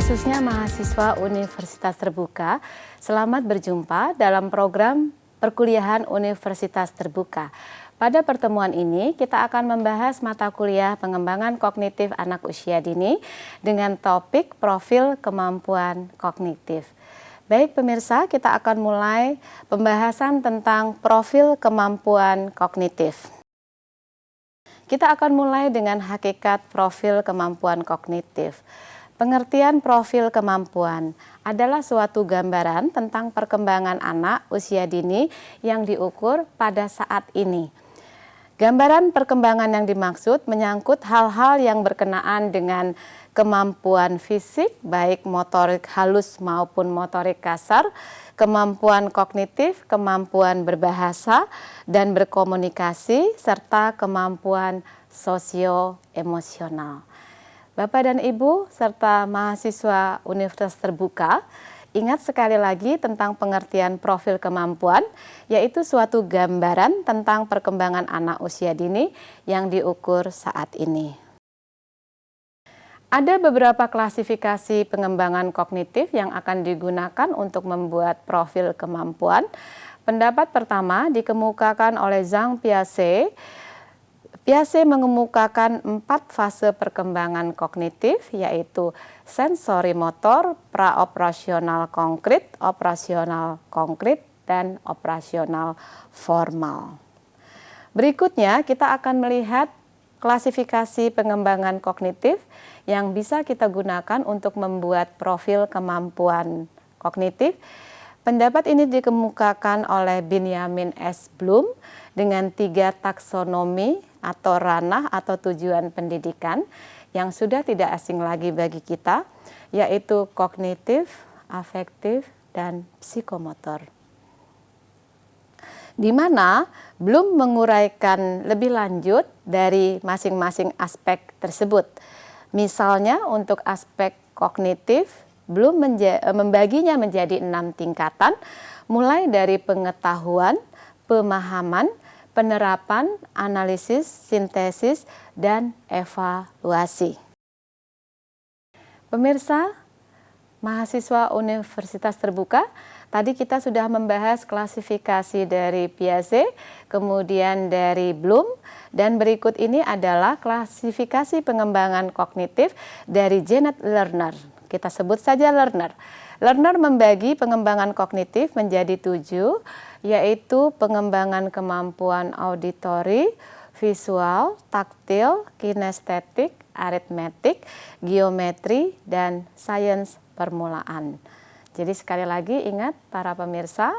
khususnya mahasiswa Universitas Terbuka, selamat berjumpa dalam program perkuliahan Universitas Terbuka. Pada pertemuan ini, kita akan membahas mata kuliah pengembangan kognitif anak usia dini dengan topik profil kemampuan kognitif. Baik pemirsa, kita akan mulai pembahasan tentang profil kemampuan kognitif. Kita akan mulai dengan hakikat profil kemampuan kognitif. Pengertian profil kemampuan adalah suatu gambaran tentang perkembangan anak usia dini yang diukur pada saat ini. Gambaran perkembangan yang dimaksud menyangkut hal-hal yang berkenaan dengan kemampuan fisik, baik motorik halus maupun motorik kasar, kemampuan kognitif, kemampuan berbahasa dan berkomunikasi, serta kemampuan sosio-emosional. Bapak dan Ibu serta mahasiswa Universitas Terbuka, ingat sekali lagi tentang pengertian profil kemampuan, yaitu suatu gambaran tentang perkembangan anak usia dini yang diukur saat ini. Ada beberapa klasifikasi pengembangan kognitif yang akan digunakan untuk membuat profil kemampuan. Pendapat pertama dikemukakan oleh Jean Piaget. Piaget mengemukakan 4 fase perkembangan kognitif, yaitu sensori motor, praoperasional konkret, operasional konkret, dan operasional formal. Berikutnya kita akan melihat klasifikasi pengembangan kognitif yang bisa kita gunakan untuk membuat profil kemampuan kognitif. Pendapat ini dikemukakan oleh Benjamin S. Bloom dengan 3 taksonomi atau ranah atau tujuan pendidikan yang sudah tidak asing lagi bagi kita, yaitu kognitif, afektif, dan psikomotor. Di mana Bloom menguraikan lebih lanjut dari masing-masing aspek tersebut. Misalnya untuk aspek kognitif, Bloom membaginya menjadi 6 tingkatan, mulai dari pengetahuan, pemahaman, penerapan, analisis, sintesis, dan evaluasi. Pemirsa, mahasiswa Universitas Terbuka, tadi kita sudah membahas klasifikasi dari Piaget, kemudian dari Bloom, dan berikut ini adalah klasifikasi pengembangan kognitif dari Janet Lerner. Kita sebut saja Lerner. Lerner membagi pengembangan kognitif menjadi 7, yaitu pengembangan kemampuan auditori, visual, taktil, kinestetik, aritmetik, geometri, dan sains permulaan. Jadi sekali lagi ingat para pemirsa,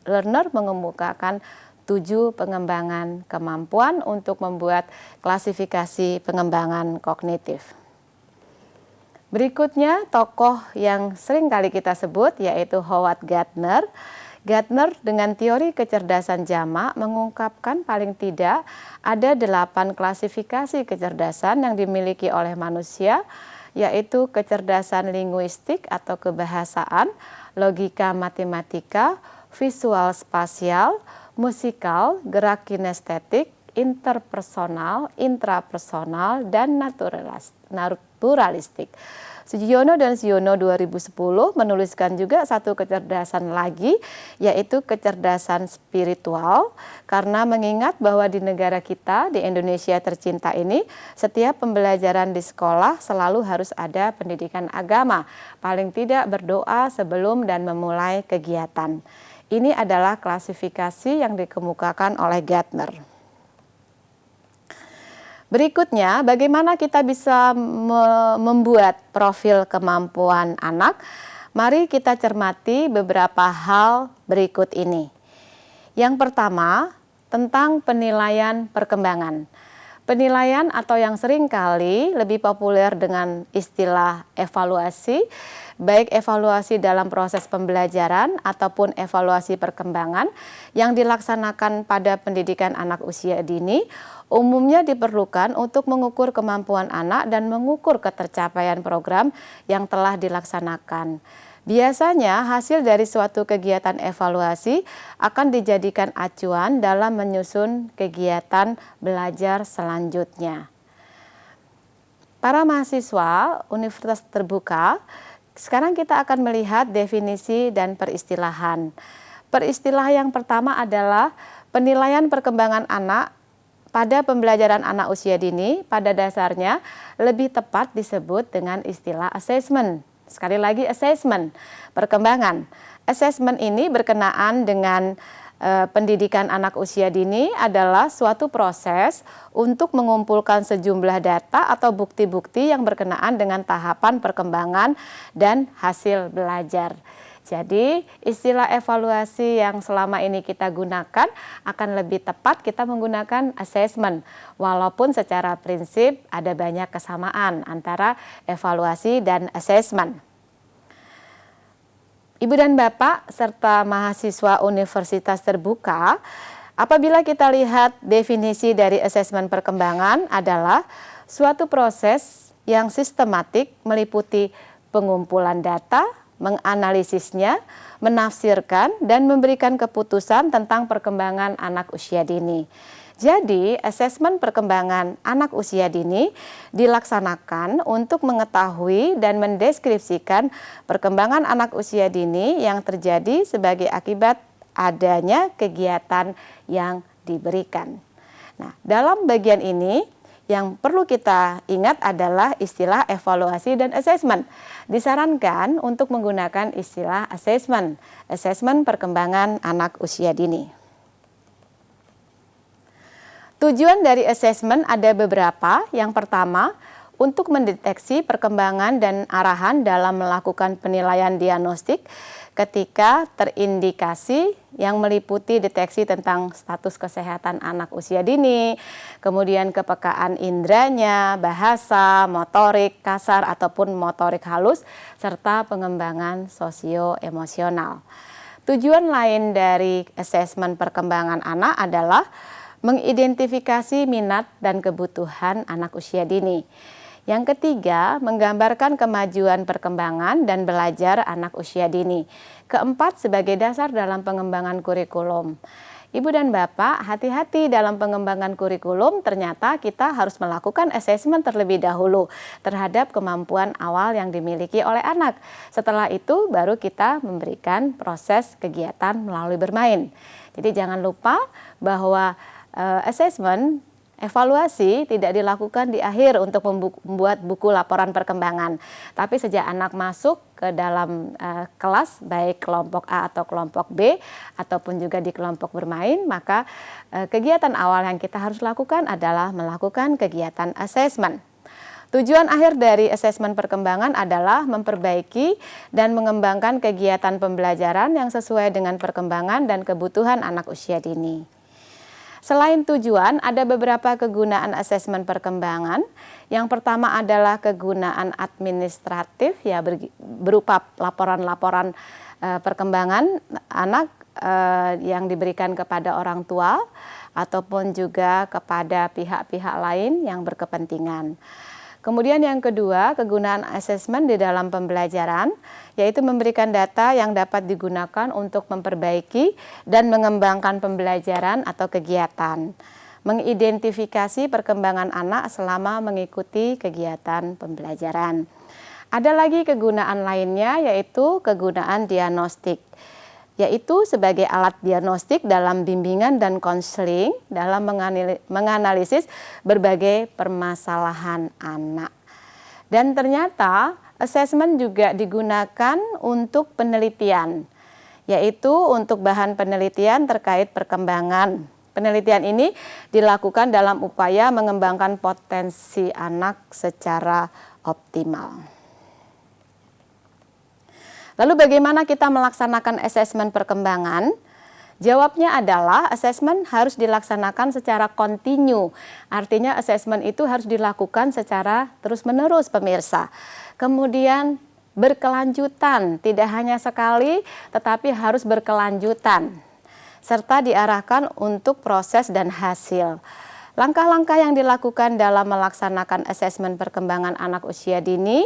Lerner mengemukakan 7 pengembangan kemampuan untuk membuat klasifikasi pengembangan kognitif. Berikutnya tokoh yang sering kali kita sebut yaitu Howard Gardner. Gardner dengan teori kecerdasan jamak mengungkapkan paling tidak ada 8 klasifikasi kecerdasan yang dimiliki oleh manusia, yaitu kecerdasan linguistik atau kebahasaan, logika matematika, visual spasial, musikal, gerak kinestetik, interpersonal, intrapersonal, dan naturalistik. Sugiono dan Siono 2010 menuliskan juga satu kecerdasan lagi, yaitu kecerdasan spiritual, karena mengingat bahwa di negara kita, di Indonesia tercinta ini, setiap pembelajaran di sekolah selalu harus ada pendidikan agama, paling tidak berdoa sebelum dan memulai kegiatan. Ini adalah klasifikasi yang dikemukakan oleh Gardner. Berikutnya, bagaimana kita bisa membuat profil kemampuan anak? Mari kita cermati beberapa hal berikut ini. Yang pertama, tentang penilaian perkembangan. Penilaian atau yang sering kali lebih populer dengan istilah evaluasi, baik evaluasi dalam proses pembelajaran ataupun evaluasi perkembangan yang dilaksanakan pada pendidikan anak usia dini, umumnya diperlukan untuk mengukur kemampuan anak dan mengukur ketercapaian program yang telah dilaksanakan. Biasanya hasil dari suatu kegiatan evaluasi akan dijadikan acuan dalam menyusun kegiatan belajar selanjutnya. Para mahasiswa Universitas Terbuka, sekarang kita akan melihat definisi dan peristilahan. Peristilah yang pertama adalah penilaian perkembangan anak pada pembelajaran anak usia dini. Pada dasarnya lebih tepat disebut dengan istilah assessment. Sekali lagi assessment, perkembangan. Assessment ini berkenaan dengan pendidikan anak usia dini adalah suatu proses untuk mengumpulkan sejumlah data atau bukti-bukti yang berkenaan dengan tahapan perkembangan dan hasil belajar. Jadi istilah evaluasi yang selama ini kita gunakan akan lebih tepat kita menggunakan assessment, walaupun secara prinsip ada banyak kesamaan antara evaluasi dan assessment. Ibu dan Bapak serta mahasiswa Universitas Terbuka, apabila kita lihat definisi dari asesmen perkembangan adalah suatu proses yang sistematik meliputi pengumpulan data, menganalisisnya, menafsirkan, dan memberikan keputusan tentang perkembangan anak usia dini. Jadi, asesmen perkembangan anak usia dini dilaksanakan untuk mengetahui dan mendeskripsikan perkembangan anak usia dini yang terjadi sebagai akibat adanya kegiatan yang diberikan. Nah, dalam bagian ini yang perlu kita ingat adalah istilah evaluasi dan asesmen. Disarankan untuk menggunakan istilah asesmen perkembangan anak usia dini. Tujuan dari asesmen ada beberapa. Yang pertama, untuk mendeteksi perkembangan dan arahan dalam melakukan penilaian diagnostik ketika terindikasi yang meliputi deteksi tentang status kesehatan anak usia dini, kemudian kepekaan indranya, bahasa, motorik kasar ataupun motorik halus, serta pengembangan sosio-emosional. Tujuan lain dari asesmen perkembangan anak adalah mengidentifikasi minat dan kebutuhan anak usia dini. Yang ketiga, menggambarkan kemajuan perkembangan dan belajar anak usia dini. Keempat, sebagai dasar dalam pengembangan kurikulum. Ibu dan Bapak, hati-hati dalam pengembangan kurikulum, ternyata kita harus melakukan asesmen terlebih dahulu terhadap kemampuan awal yang dimiliki oleh anak. Setelah itu baru kita memberikan proses kegiatan melalui bermain. Jadi jangan lupa bahwa asesmen, evaluasi tidak dilakukan di akhir untuk membuat buku laporan perkembangan. Tapi sejak anak masuk ke dalam kelas, baik kelompok A atau kelompok B, ataupun juga di kelompok bermain, maka kegiatan awal yang kita harus lakukan adalah melakukan kegiatan asesmen. Tujuan akhir dari asesmen perkembangan adalah memperbaiki dan mengembangkan kegiatan pembelajaran yang sesuai dengan perkembangan dan kebutuhan anak usia dini. Selain tujuan, ada beberapa kegunaan asesmen perkembangan. Yang pertama adalah kegunaan administratif, ya berupa laporan-laporan perkembangan anak yang diberikan kepada orang tua ataupun juga kepada pihak-pihak lain yang berkepentingan. Kemudian yang kedua, kegunaan asesmen di dalam pembelajaran, yaitu memberikan data yang dapat digunakan untuk memperbaiki dan mengembangkan pembelajaran atau kegiatan. Mengidentifikasi perkembangan anak selama mengikuti kegiatan pembelajaran. Ada lagi kegunaan lainnya, yaitu kegunaan diagnostik, yaitu sebagai alat diagnostik dalam bimbingan dan konseling dalam menganalisis berbagai permasalahan anak. Dan ternyata asesmen juga digunakan untuk penelitian, yaitu untuk bahan penelitian terkait perkembangan. Penelitian ini dilakukan dalam upaya mengembangkan potensi anak secara optimal. Lalu bagaimana kita melaksanakan asesmen perkembangan? Jawabnya adalah asesmen harus dilaksanakan secara kontinu. Artinya asesmen itu harus dilakukan secara terus-menerus pemirsa. Kemudian berkelanjutan, tidak hanya sekali tetapi harus berkelanjutan. Serta diarahkan untuk proses dan hasil. Langkah-langkah yang dilakukan dalam melaksanakan asesmen perkembangan anak usia dini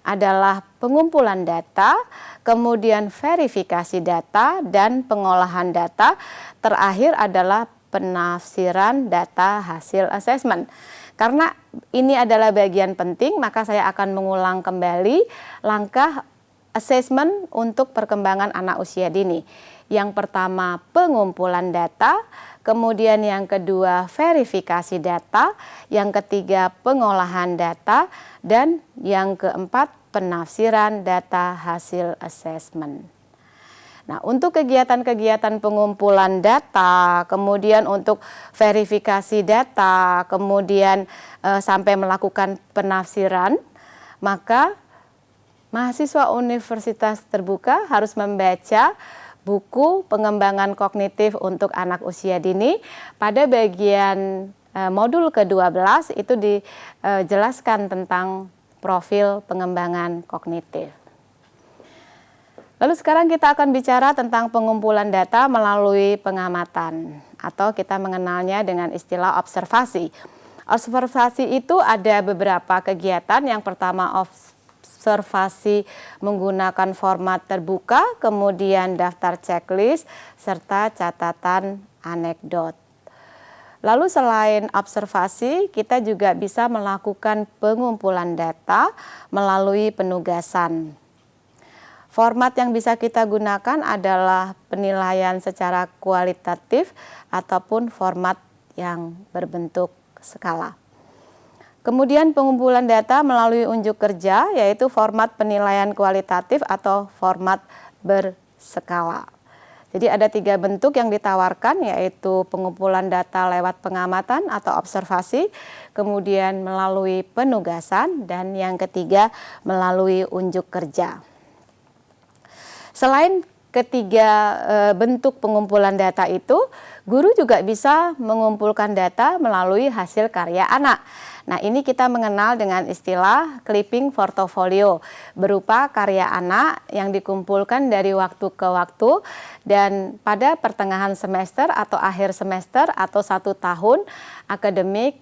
adalah pengumpulan data, kemudian verifikasi data, dan pengolahan data. Terakhir adalah penafsiran data hasil asesmen. Karena ini adalah bagian penting, maka saya akan mengulang kembali langkah asesmen untuk perkembangan anak usia dini. Yang pertama, pengumpulan data, kemudian yang kedua, verifikasi data, yang ketiga, pengolahan data, dan yang keempat, penafsiran data hasil asesmen. Nah, untuk kegiatan-kegiatan pengumpulan data, kemudian untuk verifikasi data, kemudian sampai melakukan penafsiran, maka mahasiswa Universitas Terbuka harus membaca buku pengembangan kognitif untuk anak usia dini. Pada bagian modul ke-12 itu dijelaskan tentang profil pengembangan kognitif. Lalu sekarang kita akan bicara tentang pengumpulan data melalui pengamatan, atau kita mengenalnya dengan istilah observasi. Observasi itu ada beberapa kegiatan. Yang pertama, observasi menggunakan format terbuka, kemudian daftar checklist, serta catatan anekdot. Lalu selain observasi, kita juga bisa melakukan pengumpulan data melalui penugasan. Format yang bisa kita gunakan adalah penilaian secara kualitatif ataupun format yang berbentuk skala. Kemudian pengumpulan data melalui unjuk kerja, yaitu format penilaian kualitatif atau format berskala. Jadi ada 3 bentuk yang ditawarkan, yaitu pengumpulan data lewat pengamatan atau observasi, kemudian melalui penugasan, dan yang ketiga melalui unjuk kerja. Selain ketiga bentuk pengumpulan data itu, guru juga bisa mengumpulkan data melalui hasil karya anak. Nah, ini kita mengenal dengan istilah clipping portofolio, berupa karya anak yang dikumpulkan dari waktu ke waktu, dan pada pertengahan semester atau akhir semester atau 1 tahun akademik,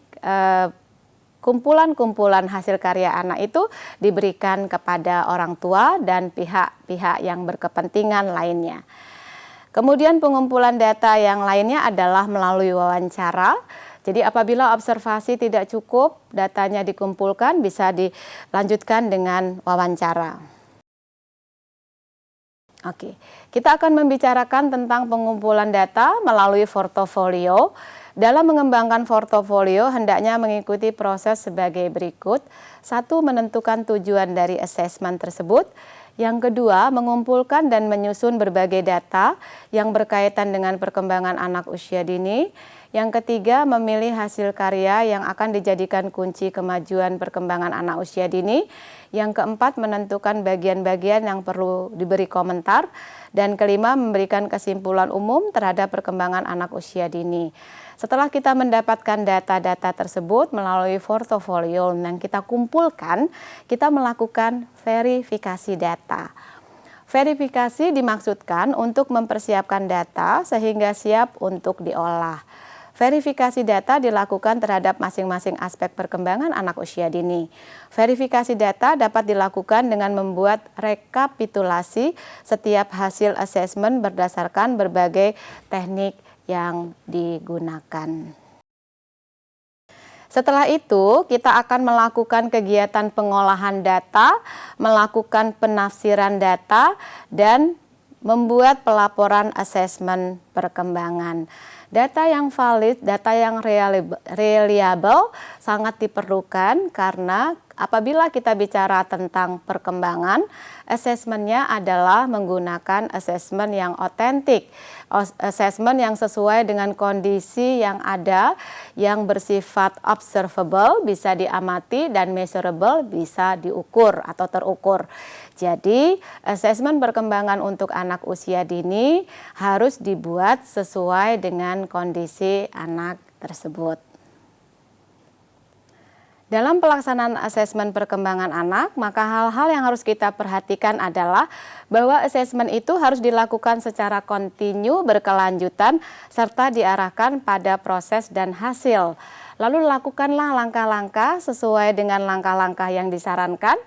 kumpulan-kumpulan hasil karya anak itu diberikan kepada orang tua dan pihak-pihak yang berkepentingan lainnya. Kemudian pengumpulan data yang lainnya adalah melalui wawancara. Jadi apabila observasi tidak cukup, datanya dikumpulkan, bisa dilanjutkan dengan wawancara. Oke, kita akan membicarakan tentang pengumpulan data melalui portofolio. Dalam mengembangkan portofolio, hendaknya mengikuti proses sebagai berikut. 1. Menentukan tujuan dari asesmen tersebut. Yang kedua, mengumpulkan dan menyusun berbagai data yang berkaitan dengan perkembangan anak usia dini. Yang ketiga, memilih hasil karya yang akan dijadikan kunci kemajuan perkembangan anak usia dini. Yang keempat, menentukan bagian-bagian yang perlu diberi komentar. Dan kelima, memberikan kesimpulan umum terhadap perkembangan anak usia dini. Setelah kita mendapatkan data-data tersebut melalui portofolio yang kita kumpulkan, kita melakukan verifikasi data. Verifikasi dimaksudkan untuk mempersiapkan data sehingga siap untuk diolah. Verifikasi data dilakukan terhadap masing-masing aspek perkembangan anak usia dini. Verifikasi data dapat dilakukan dengan membuat rekapitulasi setiap hasil asesmen berdasarkan berbagai teknik yang digunakan. Setelah itu, kita akan melakukan kegiatan pengolahan data, melakukan penafsiran data, dan membuat pelaporan asesmen perkembangan. Data yang valid, data yang reliable sangat diperlukan karena apabila kita bicara tentang perkembangan, asesmennya adalah menggunakan asesmen yang otentik, asesmen yang sesuai dengan kondisi yang ada, yang bersifat observable, bisa diamati, dan measurable, bisa diukur atau terukur. Jadi, asesmen perkembangan untuk anak usia dini harus dibuat sesuai dengan kondisi anak tersebut. Dalam pelaksanaan asesmen perkembangan anak, maka hal-hal yang harus kita perhatikan adalah bahwa asesmen itu harus dilakukan secara kontinu, berkelanjutan, serta diarahkan pada proses dan hasil. Lalu lakukanlah langkah-langkah sesuai dengan langkah-langkah yang disarankan,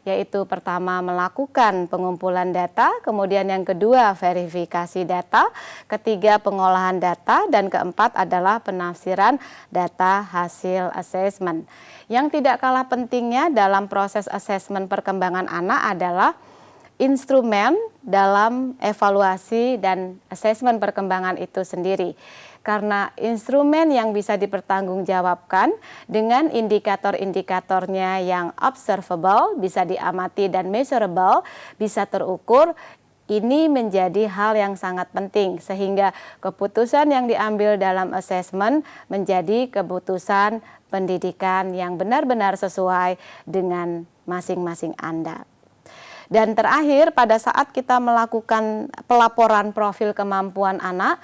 yaitu pertama melakukan pengumpulan data, kemudian yang kedua verifikasi data, ketiga pengolahan data, dan keempat adalah penafsiran data hasil asesmen. Yang tidak kalah pentingnya dalam proses asesmen perkembangan anak adalah instrumen dalam evaluasi dan asesmen perkembangan itu sendiri. Karena instrumen yang bisa dipertanggungjawabkan dengan indikator-indikatornya yang observable, bisa diamati dan measurable, bisa terukur, ini menjadi hal yang sangat penting sehingga keputusan yang diambil dalam asesmen menjadi keputusan pendidikan yang benar-benar sesuai dengan masing-masing Anda. Dan terakhir, pada saat kita melakukan pelaporan profil kemampuan anak,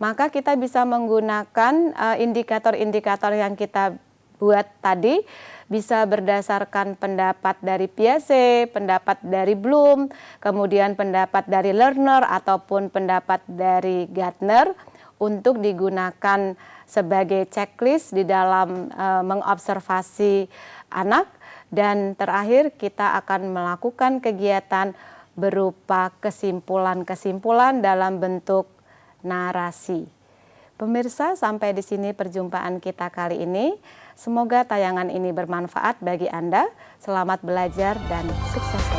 maka kita bisa menggunakan indikator-indikator yang kita buat tadi, bisa berdasarkan pendapat dari Piaget, pendapat dari Bloom, kemudian pendapat dari Lerner ataupun pendapat dari Gardner untuk digunakan sebagai checklist di dalam mengobservasi anak. Dan terakhir kita akan melakukan kegiatan berupa kesimpulan-kesimpulan dalam bentuk narasi. Pemirsa, sampai di sini perjumpaan kita kali ini. Semoga tayangan ini bermanfaat bagi Anda. Selamat belajar dan sukses.